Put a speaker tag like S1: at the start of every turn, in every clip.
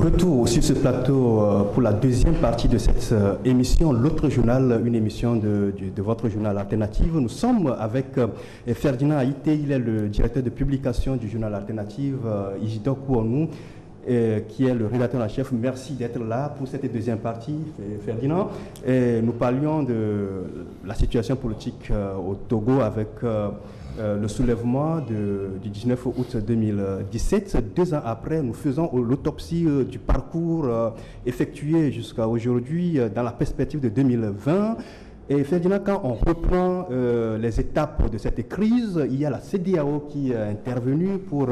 S1: retour sur ce plateau pour la deuxième partie de cette émission, l'autre journal, une émission de votre journal Alternative. Nous sommes avec Ferdinand Haïté, il est le directeur de publication du journal Alternative, Isidore Kouanou, qui est le rédacteur en chef. Merci d'être là pour cette deuxième partie, Ferdinand. Nous parlions de la situation politique au Togo avec le soulèvement du 19 août 2017. 2 ans après, nous faisons l'autopsie du parcours effectué jusqu'à aujourd'hui dans la perspective de 2020. Et Ferdinand, quand on reprend les étapes de cette crise, il y a la CEDEAO qui est intervenue pour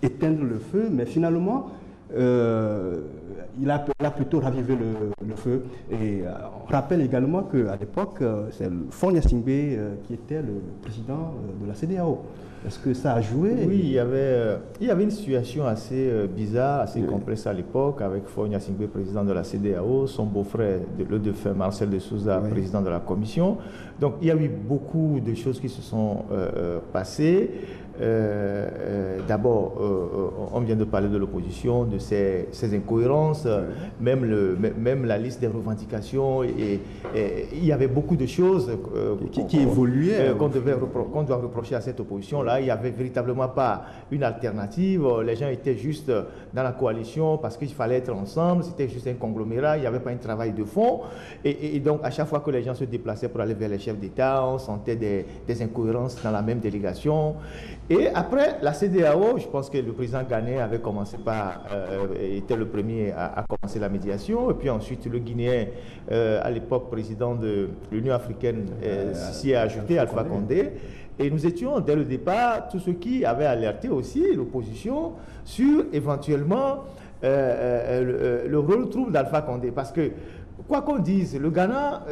S1: éteindre le feu, mais finalement, il a plutôt ravivé le feu. Et on rappelle également qu'à l'époque, c'est Faure Gnassingbé qui était le président de la CEDEAO. Est-ce que ça a joué?
S2: Oui, il y avait une situation assez bizarre, assez complexe à l'époque, avec Faure Gnassingbé, président de la CEDEAO, son beau-frère, le défunt Marcel de Souza, président de la commission. Donc il y a eu beaucoup de choses qui se sont passées. D'abord, on vient de parler de l'opposition, de ses incohérences, même la liste des revendications, et il y avait beaucoup de choses
S1: qui évoluaient,
S2: qu'on doit reprocher à cette opposition-là. Il n'y avait véritablement pas une alternative. Les gens étaient juste dans la coalition parce qu'il fallait être ensemble, c'était juste un conglomérat, il n'y avait pas un travail de fond. Et donc, à chaque fois que les gens se déplaçaient pour aller vers les chefs d'État, on sentait des incohérences dans la même délégation. Et après, la CEDEAO, je pense que le président Ghanéen avait commencé était le premier à commencer la médiation. Et puis ensuite, le Guinéen, à l'époque président de l'Union africaine, s'y est ajouté, Alpha Condé. Et nous étions, dès le départ, tous ceux qui avaient alerté aussi l'opposition sur éventuellement le rôle trouble d'Alpha Condé. Parce que, quoi qu'on dise, le Ghana,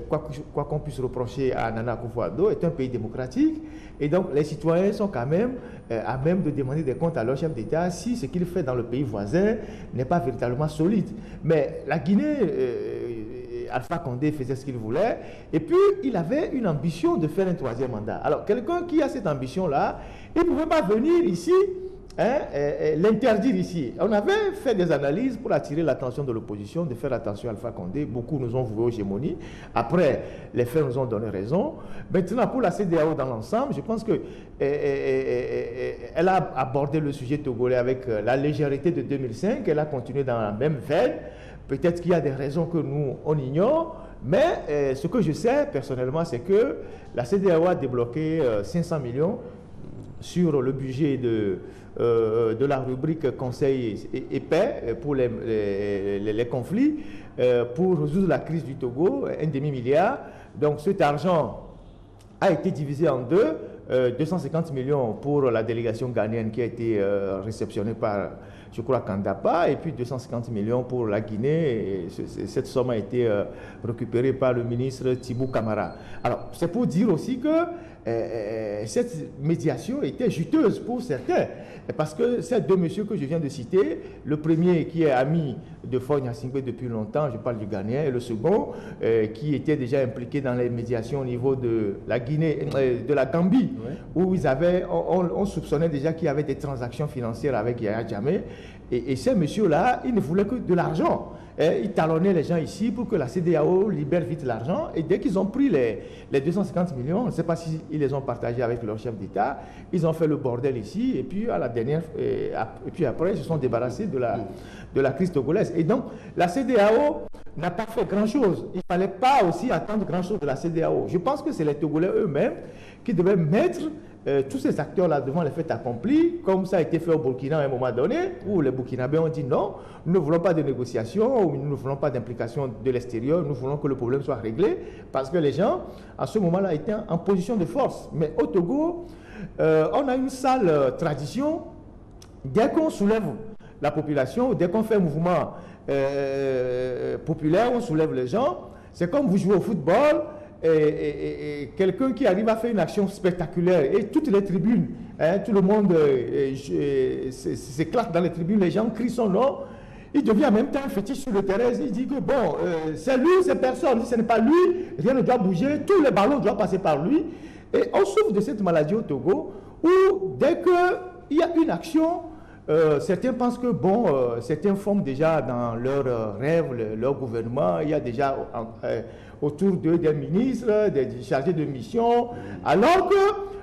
S2: quoi qu'on puisse reprocher à Nana Akufo-Addo, est un pays démocratique. Et donc, les citoyens sont quand même à même de demander des comptes à leur chef d'État si ce qu'il fait dans le pays voisin n'est pas véritablement solide. Mais la Guinée, Alpha Condé faisait ce qu'il voulait. Et puis, il avait une ambition de faire un 3e mandat. Alors, quelqu'un qui a cette ambition-là, il ne pouvait pas venir ici l'interdire ici. On avait fait des analyses pour attirer l'attention de l'opposition, de faire attention à Alpha Condé. Beaucoup nous ont voué aux gémonies. Après, les faits nous ont donné raison. Maintenant, pour la CEDEAO dans l'ensemble, je pense qu'elle a abordé le sujet togolais avec la légèreté de 2005. Elle a continué dans la même veine. Peut-être qu'il y a des raisons que nous, on ignore. Mais ce que je sais personnellement, c'est que la CEDEAO a débloqué 500 millions sur le budget de la rubrique Conseil et paix pour les conflits, pour résoudre la crise du Togo, 1,5 milliard. Donc cet argent a été divisé en deux, 250 millions pour la délégation ghanéenne qui a été réceptionnée par, je crois, Kandapa, et puis 250 millions pour la Guinée. Et cette somme a été récupérée par le ministre Thibou Camara. Alors, c'est pour dire aussi que cette médiation était juteuse pour certains, parce que ces deux messieurs que je viens de citer, le premier qui est ami de Faure Gnassingbé depuis longtemps, je parle du Ghanéen, et le second qui était déjà impliqué dans les médiations au niveau de la Guinée, de la Gambie, où on soupçonnait déjà qu'il y avait des transactions financières avec Yahya Jammeh, et ces messieurs-là, ils ne voulaient que de l'argent. Ils talonnaient les gens ici pour que la CEDEAO libère vite l'argent. Et dès qu'ils ont pris les 250 millions, on ne sait pas s'ils les ont partagés avec leur chef d'État, ils ont fait le bordel ici. Et puis, et puis après, ils se sont débarrassés de la crise togolaise. Et donc, la CEDEAO n'a pas fait grand-chose. Il ne fallait pas aussi attendre grand-chose de la CEDEAO. Je pense que c'est les Togolais eux-mêmes qui devaient mettre tous ces acteurs-là devant les faits accomplis, comme ça a été fait au Burkina à un moment donné, où les Burkinabés ont dit non, nous ne voulons pas de négociations, ou nous ne voulons pas d'implication de l'extérieur, nous voulons que le problème soit réglé, parce que les gens, à ce moment-là, étaient en position de force. Mais au Togo, on a une sale tradition, dès qu'on soulève la population, dès qu'on fait un mouvement populaire, on soulève les gens, c'est comme vous jouez au football, et quelqu'un qui arrive à faire une action spectaculaire et toutes les tribunes, tout le monde s'éclate dans les tribunes, les gens crient son nom, il devient en même temps un fétiche sur le terrain, il dit que bon, c'est lui, c'est personne, si ce n'est pas lui, rien ne doit bouger, tous les ballons doivent passer par lui. Et on souffre de cette maladie au Togo où dès qu'il y a une action, certains pensent que, bon, certains forment déjà dans leurs rêves, leur gouvernement, il y a déjà autour d'eux des ministres, des chargés de mission, alors que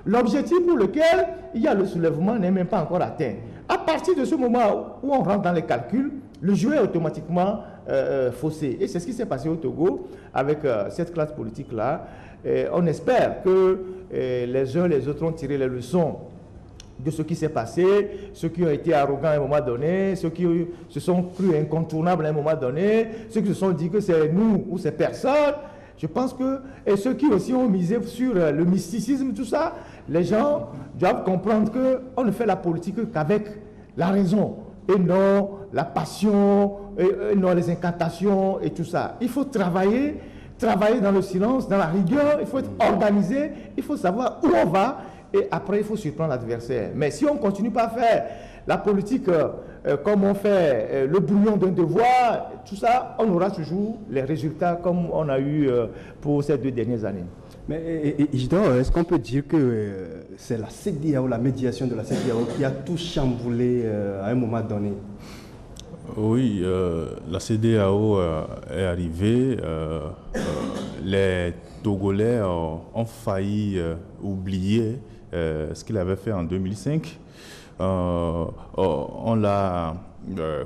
S2: l'objectif pour lequel il y a le soulèvement n'est même pas encore atteint. À partir de ce moment où on rentre dans les calculs, le jeu est automatiquement faussé. Et c'est ce qui s'est passé au Togo avec cette classe politique-là. On espère que les uns et les autres ont tiré les leçons de ce qui s'est passé, ceux qui ont été arrogants à un moment donné, ceux qui se sont crus incontournables à un moment donné, ceux qui se sont dit que c'est nous ou c'est personne. Je pense que, et ceux qui aussi ont misé sur le mysticisme, tout ça, les gens doivent comprendre qu'on ne fait la politique qu'avec la raison, et non la passion, et non les incantations et tout ça. Il faut travailler dans le silence, dans la rigueur, il faut être organisé, il faut savoir où on va, et après il faut surprendre l'adversaire. Mais si on ne continue pas à faire la politique comme on fait le brouillon d'un devoir, tout ça, on aura toujours les résultats comme on a eu pour ces 2 dernières années.
S1: Mais Isidore, est-ce qu'on peut dire que c'est la CEDEAO, la médiation de la CEDEAO qui a tout chamboulé à un moment donné?
S3: Oui, la CEDEAO est arrivée. Les Togolais ont failli oublier ce qu'il avait fait en 2005. On l'a,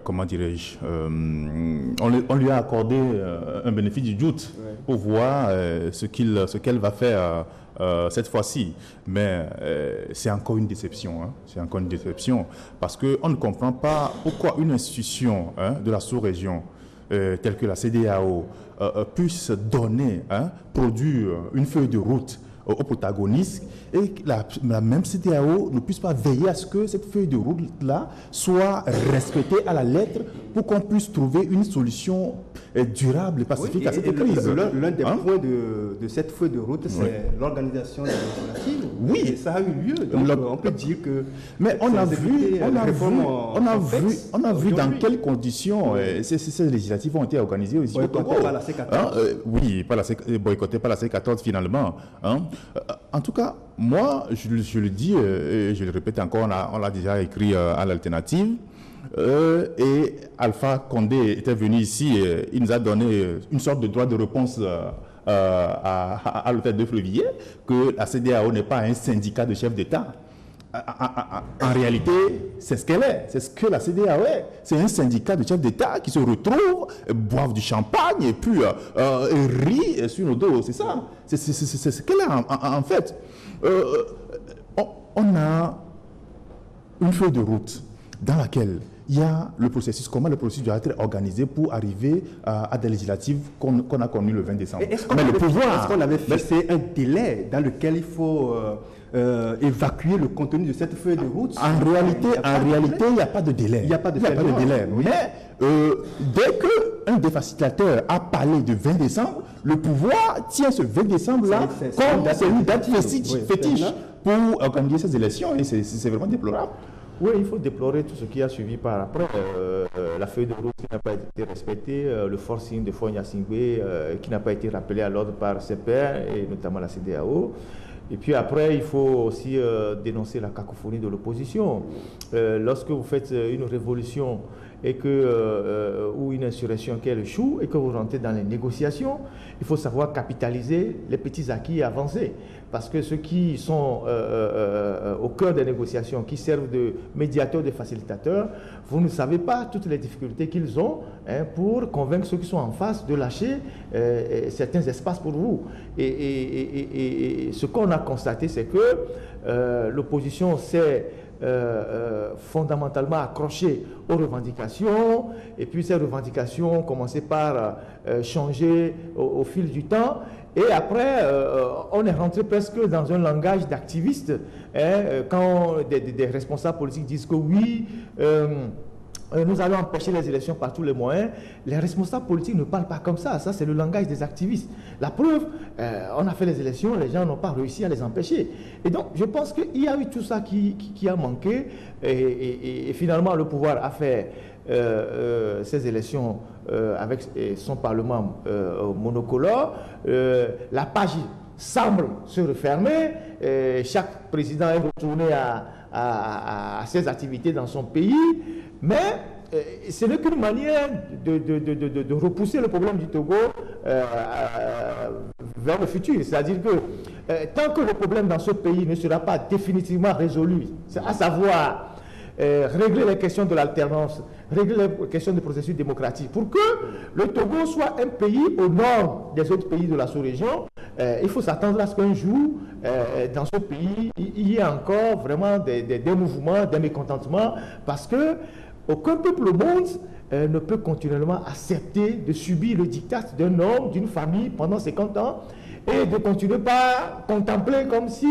S3: comment dirais-je, on lui a accordé un bénéfice du doute pour voir ce qu'elle va faire cette fois-ci. Mais c'est encore une déception. Hein. C'est encore une déception parce qu'on ne comprend pas pourquoi une institution de la sous-région telle que la CEDEAO puisse donner, produire une feuille de route aux protagonistes et que la même CEDEAO ne puisse pas veiller à ce que cette feuille de route-là soit respectée à la lettre pour qu'on puisse trouver une solution durable et pacifique à cette crise.
S1: L'un des points de cette feuille de route, c'est l'organisation législative.
S3: Oui.
S1: Et ça a eu lieu. Donc on peut dire que...
S3: Mais on a vu dans quelles conditions ces législatives ont été organisées aussi au Togo.
S1: Par la C14.
S3: Oui, boycottées par la C14 finalement. En tout cas, moi, je le dis et je le répète encore, on l'a déjà écrit à l'alternative. Et Alpha Condé était venu ici, il nous a donné une sorte de droit de réponse à l'hôtel de Fleuvilliers, que la CEDEAO n'est pas un syndicat de chefs d'État. En réalité, c'est ce qu'elle est, c'est ce que la CEDEAO est. C'est un syndicat de chefs d'État qui se retrouvent, boivent du champagne et puis rient sur nos dos, c'est ça. C'est ce qu'elle est en fait. On a une feuille de route dans laquelle il y a le processus, comment le processus doit être organisé pour arriver à des législatives qu'on a connues le 20 décembre.
S1: Est-ce qu'on avait fixé un délai dans lequel il faut évacuer le contenu de cette feuille de route?
S3: En réalité, il n'y a pas de délai.
S1: Il n'y a pas de délai.
S3: Oui. Mais dès qu'un des facilitateurs a parlé de 20 décembre, le pouvoir tient ce 20 décembre-là comme c'est une date fétiche pour organiser ces élections. Et c'est vraiment déplorable.
S2: Oui, il faut déplorer tout ce qui a suivi par après. La feuille de route qui n'a pas été respectée, le forcing de Fonya Singwe qui n'a pas été rappelé à l'ordre par ses pairs et notamment la CEDEAO. Et puis après, il faut aussi dénoncer la cacophonie de l'opposition. Lorsque vous faites une révolution et ou une insurrection qui échoue et que vous rentrez dans les négociations, il faut savoir capitaliser les petits acquis et avancer. Parce que ceux qui sont au cœur des négociations, qui servent de médiateurs, de facilitateurs, vous ne savez pas toutes les difficultés qu'ils ont pour convaincre ceux qui sont en face de lâcher certains espaces pour vous. Et ce qu'on a constaté, c'est que l'opposition s'est fondamentalement accrochée aux revendications, et puis ces revendications ont commencé par changer au fil du temps. Et après, on est rentré presque dans un langage d'activiste, quand des responsables politiques disent que oui, nous allons empêcher les élections par tous les moyens. Les responsables politiques ne parlent pas comme ça. Ça, c'est le langage des activistes. La preuve, on a fait les élections, les gens n'ont pas réussi à les empêcher. Et donc, je pense qu'il y a eu tout ça qui a manqué. Et finalement, le pouvoir a fait ces élections avec son parlement monocolore. La page semble se refermer. Chaque président est retourné à ses activités dans son pays, mais ce n'est qu'une manière de repousser le problème du Togo vers le futur. C'est-à-dire que tant que le problème dans ce pays ne sera pas définitivement résolu, à savoir régler les questions de l'alternance, régler les questions du processus démocratique, pour que le Togo soit un pays au nord des autres pays de la sous-région, il faut s'attendre à ce qu'un jour, dans ce pays, il y ait encore vraiment des mouvements, des mécontentements, parce que aucun peuple au monde ne peut continuellement accepter de subir le diktat d'un homme, d'une famille pendant 50 ans, et de continuer par contempler comme si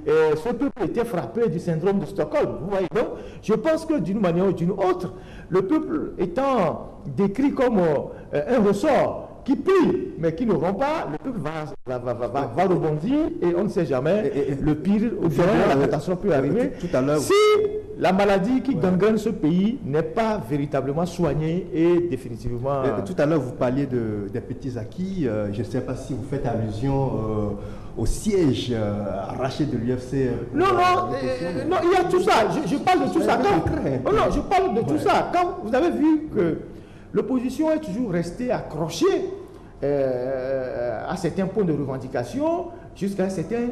S2: ce peuple était frappé du syndrome de Stockholm. Vous voyez, donc, je pense que d'une manière ou d'une autre, le peuple étant décrit comme un ressort qui plie, mais qui ne rompt pas, le peuple va rebondir et on ne sait jamais. Le pire, ou bien la catastrophe peut arriver. Tout à l'heure, si la maladie qui gangrène ce pays n'est pas véritablement soignée et définitivement...
S1: Tout à l'heure, vous parliez des petits acquis. Je ne sais pas si vous faites allusion au siège arraché de l'UFC.
S2: Non, il y a tout ça. Je parle de tout ça. Non, je parle de tout ça. Quand vous avez vu que l'opposition est toujours restée accrochée à certains points de revendication jusqu'à un certain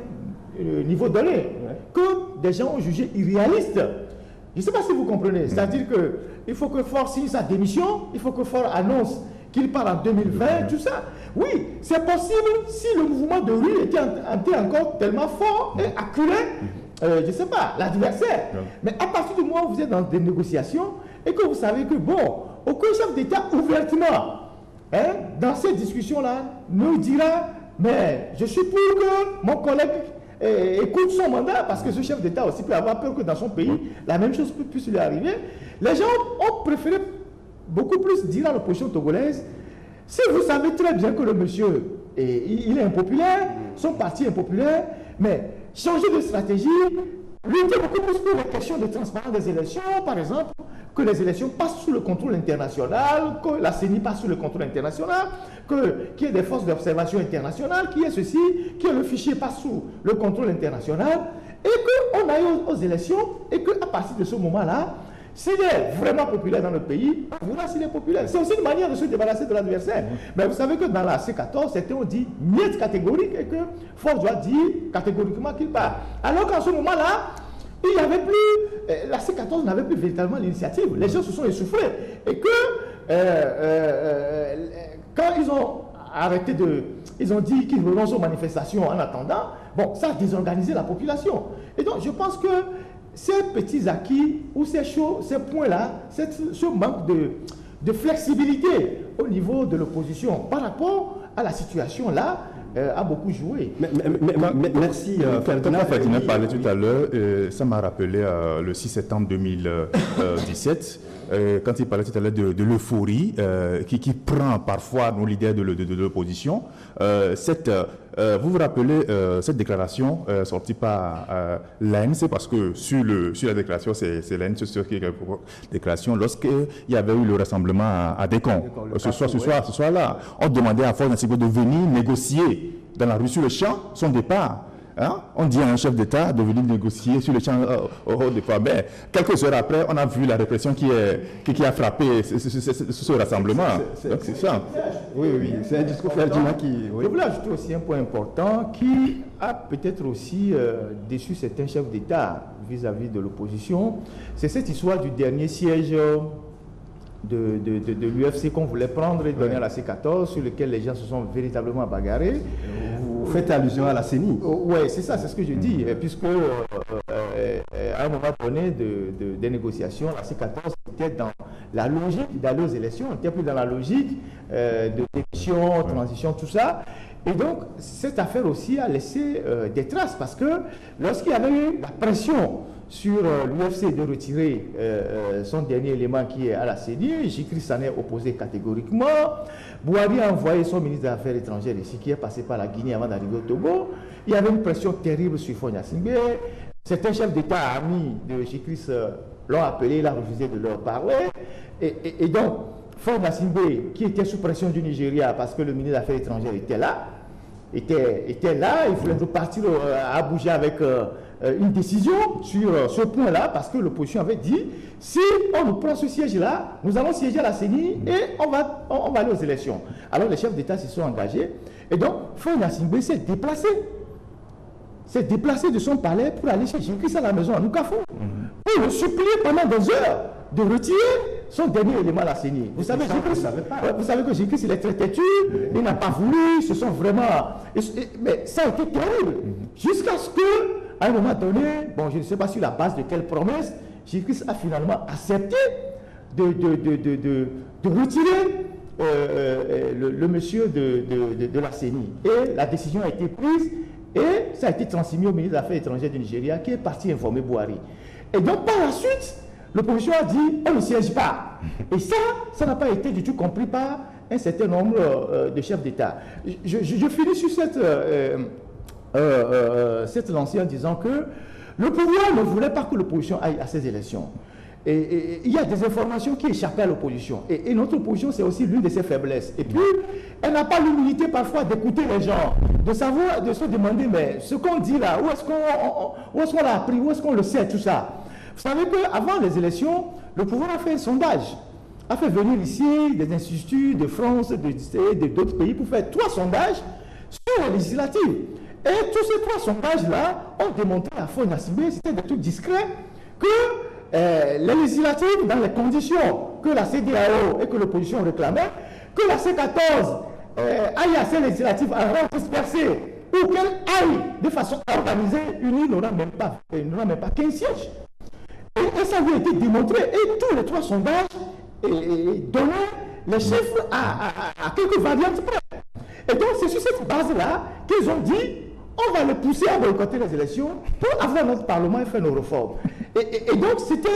S2: niveau donné, que des gens ont jugé irréaliste. Je ne sais pas si vous comprenez. C'est-à-dire qu'il faut que Faure signe sa démission, il faut que Faure annonce qu'il part en 2020, tout ça. Oui, c'est possible si le mouvement de rue était encore tellement fort et acculé, je ne sais pas, l'adversaire. Mais à partir du moment où vous êtes dans des négociations et que vous savez que, bon, aucun chef d'État ouvertement, dans ces discussions-là, ne dira, mais je suis pour que mon collègue écoute son mandat, parce que ce chef d'État aussi peut avoir peur que dans son pays, la même chose puisse lui arriver. Les gens ont préféré beaucoup plus dire à l'opposition togolaise, si vous savez très bien que le monsieur, il est impopulaire, son parti est impopulaire, mais changez de stratégie, luttez beaucoup plus pour les questions de transparence des élections, par exemple, que les élections passent sous le contrôle international, que la CENI passe sous le contrôle international, qu'il y ait des forces d'observation internationales, qu'il y ait ceci, que le fichier passe sous le contrôle international, et qu'on aille aux élections, et qu'à partir de ce moment-là, s'il est vraiment populaire dans le pays, on verra s'il est populaire. C'est aussi une manière de se débarrasser de l'adversaire. Mais vous savez que dans la C14, certains ont dit niet catégorique et que Faure doit dire catégoriquement qu'il part. Alors qu'en ce moment-là, il n'y avait plus, la C14 n'avait plus véritablement l'initiative. Les gens se sont essoufflés. Et que quand ils ont arrêté ils ont dit qu'ils renoncent aux manifestations en attendant, bon, ça a désorganisé la population. Et donc, je pense que ces petits acquis ou ces points-là, ce manque de flexibilité au niveau de l'opposition par rapport à la situation-là a beaucoup joué.
S1: Merci
S3: Ferdinand parlait tout à l'heure, ça m'a rappelé le 6 septembre 2017, quand il parlait tout à l'heure de l'euphorie qui prend parfois nos leaders de l'opposition. Vous vous rappelez cette déclaration sortie par l'ANC, parce que sur la déclaration, c'est l'ANC qui a la déclaration, lorsqu'il y avait eu le rassemblement à Décon, ce soir-là, on demandait à Faure Gnassingbé de venir négocier dans la rue sur le champ son départ. On dit à un chef d'État de venir négocier sur le champ au départ. Mais quelques heures après, on a vu la répression qui a frappé ce rassemblement. Donc c'est ça.
S1: Oui, c'est un discours Ferdinand qui...
S2: Je voulais ajouter aussi un point important qui a peut-être aussi déçu certains chefs d'État vis-à-vis de l'opposition. C'est cette histoire du dernier siège de l'UFC qu'on voulait prendre et donner à la C14, sur lequel les gens se sont véritablement bagarrés.
S1: Vous faites allusion à la CENI.
S2: Oui, c'est ça, c'est ce que je dis, puisque à un moment donné des négociations, la C14 était dans la logique d'aller aux élections, on n'était plus dans la logique de démission, transition, tout ça. Et donc, cette affaire aussi a laissé des traces, parce que lorsqu'il y avait eu la pression sur l'UFC de retirer son dernier élément qui est à la CENI, Jikri s'en est opposé catégoriquement. Bouhari a envoyé son ministre des Affaires étrangères ici, qui est passé par la Guinée avant d'arriver au Togo. Il y avait une pression terrible sur Faure Gnassingbé. Certains chefs d'État amis de Jikri l'ont appelé, il a refusé de leur parler. Et donc, Faure Gnassingbé, qui était sous pression du Nigeria parce que le ministre des Affaires étrangères était là, était là, il voulait repartir à Abuja avec une décision sur ce point-là, parce que l'opposition avait dit, si on nous prend ce siège-là, nous allons siéger à la CENI et on va aller aux élections. Alors les chefs d'État se sont engagés, et donc Faure Gnassingbé s'est déplacé de son palais pour aller chez Jean-Christ à la maison à Noukafou, pour le supplier pendant 2 heures de retirer son dernier élément à la CENI. Vous savez que Jean-Christ, il est très têtu, il n'a pas voulu, ils se sont vraiment... mais ça a été terrible, jusqu'à ce que, à un moment donné, bon, je ne sais pas sur la base de quelle promesse, Jean-Christ a finalement accepté de retirer le monsieur de la CENI. Et la décision a été prise, et ça a été transmis au ministre des Affaires étrangères du Nigeria, qui est parti informer Buhari. Et donc, par la suite, l'opposition a dit, on ne siège pas. Et ça n'a pas été du tout compris par un certain nombre de chefs d'État. Je finis sur cette lancée en disant que le pouvoir ne voulait pas que l'opposition aille à ces élections. Et il y a des informations qui échappaient à l'opposition. Et notre opposition, c'est aussi l'une de ses faiblesses. Et puis, elle n'a pas l'humilité parfois d'écouter les gens, de savoir, de se demander, mais ce qu'on dit là, où est-ce qu'on l'a appris, où est-ce qu'on le sait, tout ça. Vous savez qu'avant les élections, le pouvoir a fait un sondage, a fait venir ici des instituts de France, d'autres pays pour faire 3 sondages sur les législatives. Et tous ces 3 sondages-là ont démontré à Faure Gnassingbé, c'était des trucs discrets, que les législatives, dans les conditions que la CEDEAO et que l'opposition réclamaient, que la C14 aille à ces législatives à rang dispersé, ou qu'elle aille de façon organisée, unie, n'aura même pas 15 sièges. Et ça lui a été démontré, et tous les 3 sondages donnaient les chiffres à quelques variantes près. Et donc c'est sur cette base-là qu'ils ont dit, on va le pousser à boycotter les élections pour avoir notre Parlement et faire nos réformes. Et donc c'était,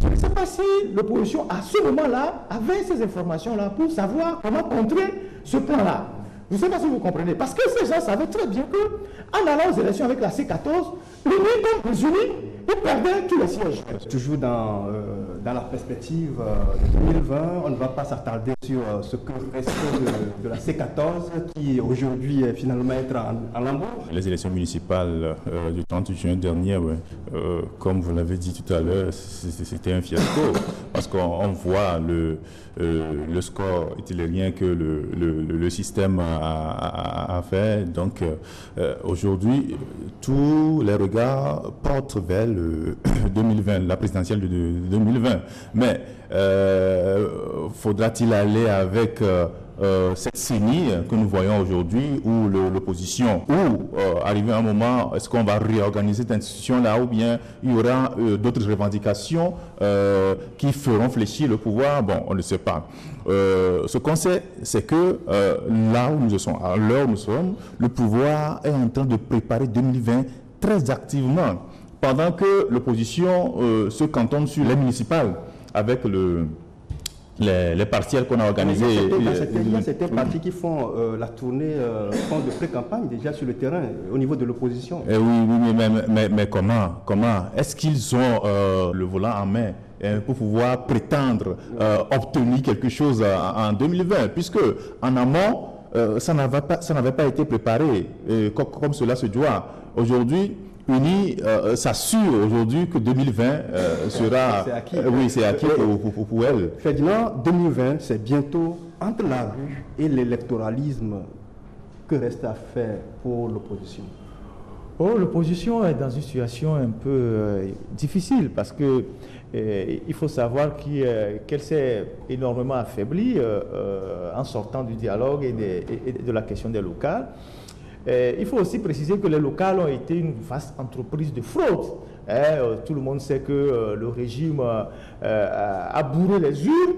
S2: je ne sais pas si l'opposition à ce moment-là avait ces informations-là pour savoir comment contrer ce plan-là. Je ne sais pas si vous comprenez, parce que ces gens savaient très bien qu'en allant aux élections avec la C14, unis comme les unis, ils perdaient tous les sièges.
S1: Toujours dans la perspective de 2020, on ne va pas s'attarder sur ce que reste de la C14 qui aujourd'hui finalement être en lambeaux.
S3: Les élections municipales du 30 juin dernier, comme vous l'avez dit tout à l'heure, c'était un fiasco parce qu'on voit le score hitlérien que le système a fait. Donc aujourd'hui, tous les regards portent vers le 2020, la présidentielle de 2020. Mais faudra-t-il aller avec cette CENI que nous voyons aujourd'hui, où l'opposition, ou arriver à un moment, est-ce qu'on va réorganiser cette institution-là, ou bien il y aura d'autres revendications qui feront fléchir le pouvoir? Bon, on ne sait pas. Ce qu'on sait, c'est que là où nous sommes, à l'heure où nous sommes, le pouvoir est en train de préparer 2020 très activement, pendant que l'opposition se cantonne sur les municipales, avec les partiels qu'on a organisés.
S1: Il y a certains partis qui font la tournée, font de pré-campagne déjà sur le terrain, au niveau de l'opposition.
S3: Oui, mais comment est-ce qu'ils ont le volant en main pour pouvoir prétendre obtenir quelque chose en 2020, puisque en amont, ça n'avait pas été préparé comme cela se doit. Aujourd'hui, UNI s'assure aujourd'hui que 2020 sera...
S1: C'est acquis.
S3: Oui, c'est acquis pour elle.
S1: Ferdinand, 2020, c'est bientôt entre la rue et l'électoralisme. Que reste à faire pour l'opposition?
S2: L'opposition est dans une situation un peu difficile parce que il faut savoir qu'elle s'est énormément affaiblie en sortant du dialogue et de la question des locales. Il faut aussi préciser que les locales ont été une vaste entreprise de fraude. Tout le monde sait que le régime a bourré les urnes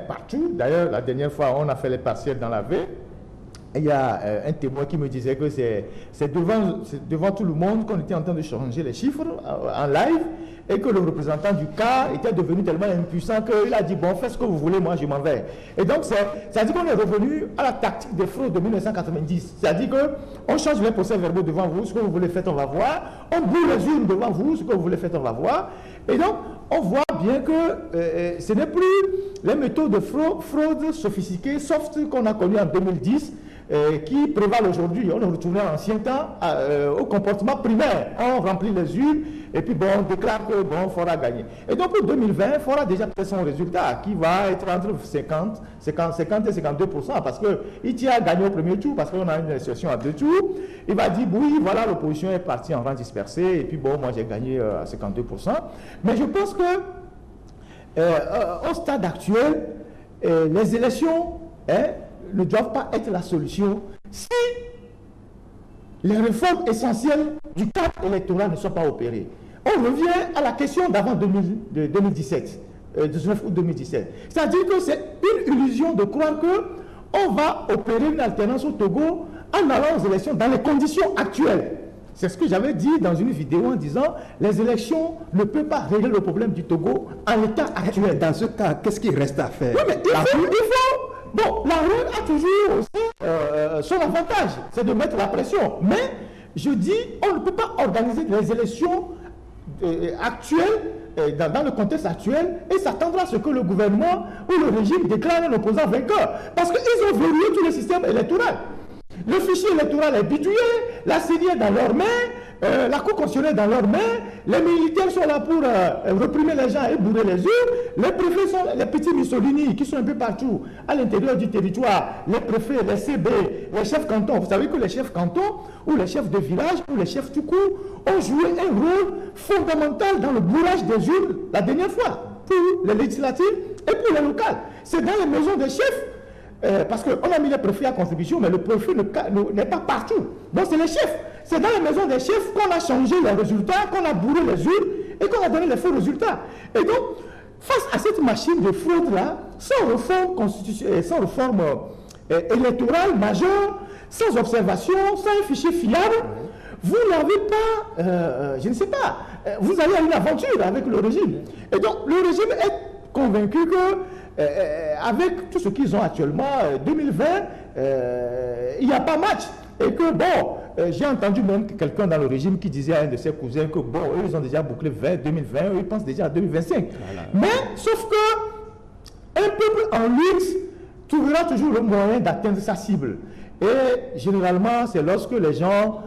S2: partout. D'ailleurs, la dernière fois, on a fait les partiels dans la baie. Il y a un témoin qui me disait que c'est devant tout le monde qu'on était en train de changer les chiffres en live et que le représentant du cas était devenu tellement impuissant qu'il a dit « Bon, faites ce que vous voulez, moi je m'en vais ». Et donc, ça dit qu'on est revenu à la tactique des fraudes de 1990. C'est-à-dire qu'on change les procès-verbaux devant vous, ce que vous voulez faire, on va voir. On bourre les urnes devant vous, ce que vous voulez faire, on va voir. Et donc, on voit bien que ce n'est plus les méthodes de fraude sophistiquées, soft qu'on a connues en 2010, qui prévalent aujourd'hui. On est retourné à l'ancien temps, au comportement primaire. On remplit les urnes et puis bon, on déclare que bon, Faure a gagné. Et donc pour 2020, Faure a déjà fait son résultat qui va être entre 50 et 52% parce qu'il tient à gagner au premier tour parce qu'on a une session à 2 tours. Il va dire oui, voilà, l'opposition est partie en rang dispersé et puis bon, moi j'ai gagné à 52%. Mais je pense que au stade actuel, les élections ne doivent pas être la solution si les réformes essentielles du cadre électoral ne sont pas opérées. On revient à la question d'avant 2017, 19 août 2017. C'est-à-dire que c'est une illusion de croire qu'on va opérer une alternance au Togo en allant aux élections dans les conditions actuelles. C'est ce que j'avais dit dans une vidéo en disant les élections ne peuvent pas régler le problème du Togo en l'état actuel.
S1: Dans ce cas, qu'est-ce qu'il reste à faire?
S2: Oui, mais il faut. Bon, la rue a toujours aussi son avantage, c'est de mettre la pression. Mais je dis, on ne peut pas organiser les élections actuelles dans le contexte actuel et s'attendre à ce que le gouvernement ou le régime déclare un opposant vainqueur. Parce qu'ils ont verrouillé tout le système électoral. Le fichier électoral est bidouillé, la CENI est dans leurs mains, la Cour constitutionnelle est dans leurs mains, les militaires sont là pour réprimer les gens et bourrer les urnes, les préfets sont les petits Mussolini qui sont un peu partout à l'intérieur du territoire, les préfets, les CB, les chefs cantons. Vous savez que les chefs cantons ou les chefs de village ou les chefs tout court ont joué un rôle fondamental dans le bourrage des urnes la dernière fois, pour les législatives et pour les locales. C'est dans les maisons des chefs. Parce qu'on a mis les préfets à contribution, mais le préfet n'est pas partout. Donc c'est les chefs. C'est dans les maisons des chefs qu'on a changé les résultats, qu'on a bourré les urnes et qu'on a donné les faux résultats. Et donc, face à cette machine de fraude-là, sans réforme électorale majeure, sans observation, sans un fichier fiable, vous n'avez pas, je ne sais pas, vous allez à une aventure avec le régime. Et donc, le régime est convaincu que avec tout ce qu'ils ont actuellement, 2020, il n'y a pas match. Et que bon, j'ai entendu même quelqu'un dans le régime qui disait à un de ses cousins que bon, eux, ils ont déjà bouclé 2020, eux, ils pensent déjà à 2025. Voilà. Mais, sauf que un peuple en lutte trouvera toujours le moyen d'atteindre sa cible. Et généralement, c'est lorsque les gens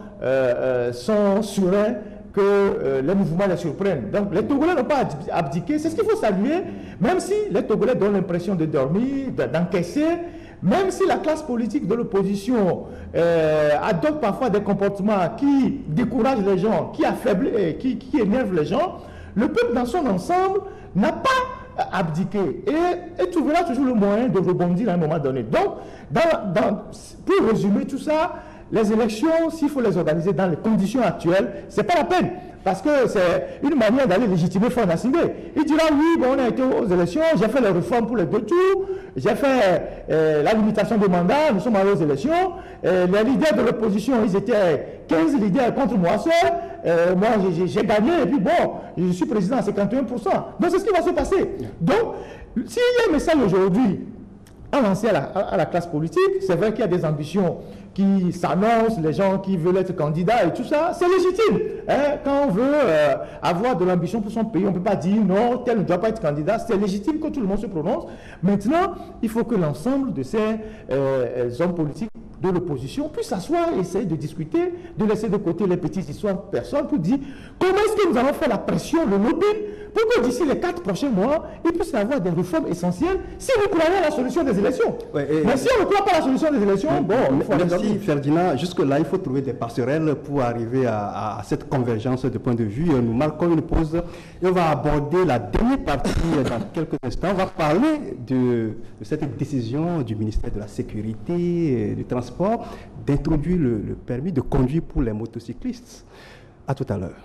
S2: sont sereins que les mouvements les surprennent. Donc les Togolais n'ont pas abdiqué, c'est ce qu'il faut saluer, même si les Togolais donnent l'impression de dormir, d'encaisser, même si la classe politique de l'opposition adopte parfois des comportements qui découragent les gens, qui affaiblissent, qui énervent les gens, le peuple dans son ensemble n'a pas abdiqué et trouvera toujours le moyen de rebondir à un moment donné. Donc, pour résumer tout ça, les élections, s'il faut les organiser dans les conditions actuelles, ce n'est pas la peine. Parce que c'est une manière d'aller légitimer Faure Gnassingbé. Il dira oui, bon, on a été aux élections, j'ai fait les réformes pour les 2 tours, j'ai fait la limitation des mandats, nous sommes allés aux élections. Les leaders de l'opposition, ils étaient 15 leaders contre moi seul. Moi, j'ai gagné et puis bon, je suis président à 51%. Donc c'est ce qui va se passer. Donc, s'il y a un message aujourd'hui à lancer à la classe politique, c'est vrai qu'il y a des ambitions qui s'annoncent, les gens qui veulent être candidats et tout ça, c'est légitime. Quand on veut avoir de l'ambition pour son pays, on ne peut pas dire non, tel ne doit pas être candidat, c'est légitime que tout le monde se prononce. Maintenant, il faut que l'ensemble de ces hommes politiques de l'opposition puissent s'asseoir et essayer de discuter, de laisser de côté les petites histoires de personnes pour dire comment est-ce que nous allons faire la pression, le lobbying, pour que d'ici les 4 prochains mois, il puisse y avoir des réformes essentielles si nous croyons à la solution des élections. Ouais, mais si on ne croit pas à la solution des élections, bon, il faut aller.
S1: Merci Ferdinand. Jusque-là, il faut trouver des passerelles pour arriver à cette convergence de point de vue. Nous marquons une pause et on va aborder la dernière partie dans quelques instants. On va parler de cette décision du ministère de la Sécurité et du Transport d'introduire le permis de conduire pour les motocyclistes. À tout à l'heure.